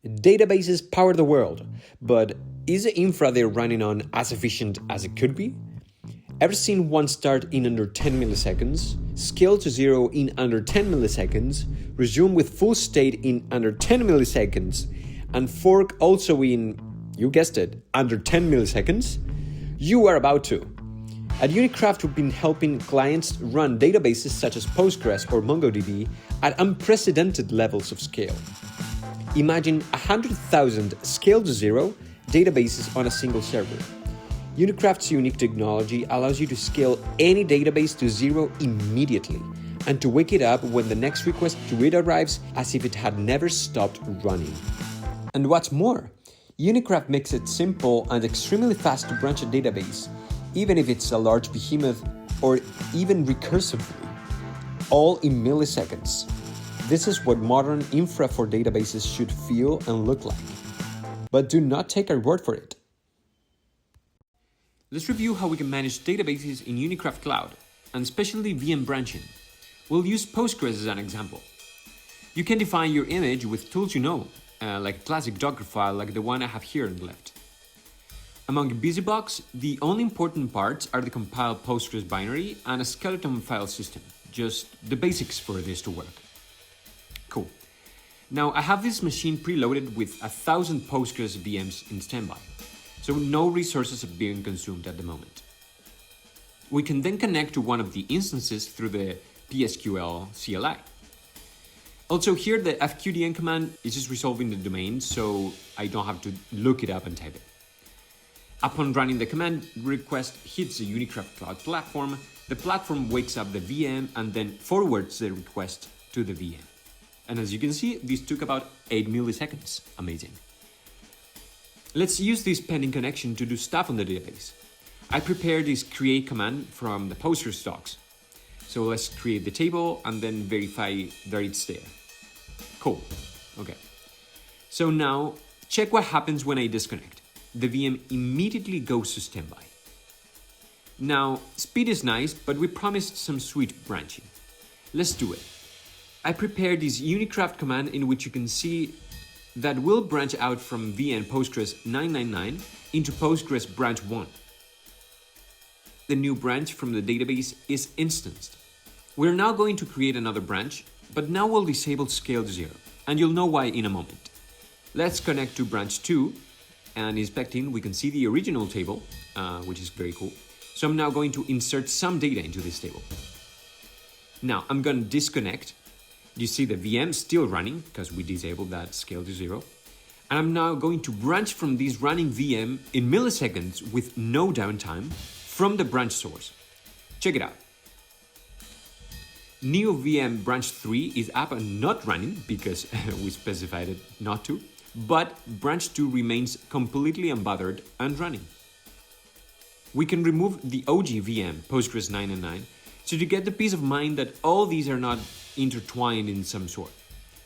Databases power the world, but is the infra they're running on as efficient as it could be? Ever seen one start in under 10 milliseconds, scale to zero in under 10 milliseconds, resume with full state in under 10 milliseconds, and fork also in, you guessed it, under 10 milliseconds? You are about to. At Unikraft, we've been helping clients run databases such as Postgres or MongoDB at unprecedented levels of scale. Imagine 100,000 scale to zero databases on a single server. Unikraft's unique technology allows you to scale any database to zero immediately and to wake it up when the next request to it arrives as if it had never stopped running. And what's more, Unikraft makes it simple and extremely fast to branch a database, even if it's a large behemoth or even recursively, all in milliseconds. This is what modern infra for databases should feel and look like. But do not take our word for it. Let's review how we can manage databases in Unikraft Cloud, and especially VM branching. We'll use Postgres as an example. You can define your image with tools you know, like a classic Docker file like the one I have here on the left. Among BusyBox, the only important parts are the compiled Postgres binary and a skeleton file system, just the basics for this to work. Cool. Now I have this machine preloaded with 1,000 Postgres VMs in standby, so no resources are being consumed at the moment. We can then connect to one of the instances through the PSQL CLI. Also here the fqdn command is just resolving the domain, so I don't have to look it up and type it. Upon running the command, request hits the Unikraft Cloud platform, the platform wakes up the VM and then forwards the request to the VM. And as you can see, this took about 8 milliseconds. Amazing. Let's use this pending connection to do stuff on the database. I prepared this create command from the Postgres docs. So let's create the table and then verify that it's there. Cool. Okay. So now check what happens when I disconnect. The VM immediately goes to standby. Now, speed is nice, but we promised some sweet branching. Let's do it. I prepared this Unikraft command in which you can see that will branch out from VM Postgres 999 into Postgres branch 1. The new branch from the database is instanced. We're now going to create another branch, but now we'll disable scale to zero, and you'll know why in a moment. Let's connect to branch 2, and inspecting, we can see the original table, which is very cool. So I'm now going to insert some data into this table. Now I'm going to disconnect. You see the VM still running because we disabled that scale to zero. And I'm now going to branch from this running VM in milliseconds with no downtime from the branch source. Check it out. New VM branch 3 is up and not running because we specified it not to, but branch 2 remains completely unbothered and running. We can remove the OG VM Postgres 999 so to get the peace of mind that all these are not intertwined in some sort.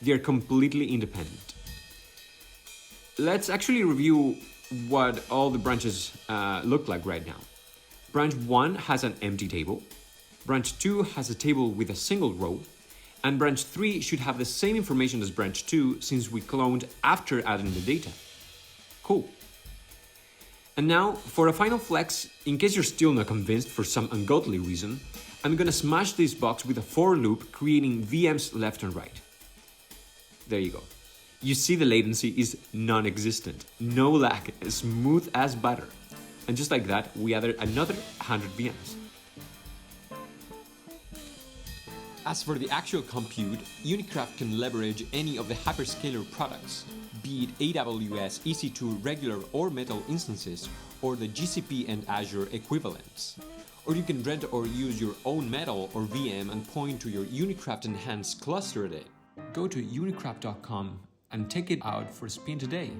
They are completely independent. Let's actually review what all the branches look like right now. Branch 1 has an empty table. Branch 2 has a table with a single row. And branch 3 should have the same information as branch 2 since we cloned after adding the data. Cool. And now, for a final flex, in case you're still not convinced for some ungodly reason, I'm gonna smash this box with a for loop, creating VMs left and right. There you go. You see the latency is non-existent, no lag, smooth as butter. And just like that, we added another 100 VMs. As for the actual compute, Unikraft can leverage any of the hyperscaler products, be it AWS EC2 regular or Metal instances, or the GCP and Azure equivalents. Or you can rent or use your own Metal or VM and point to your Unikraft enhanced cluster at it. Go to unikraft.com and take it out for a spin today.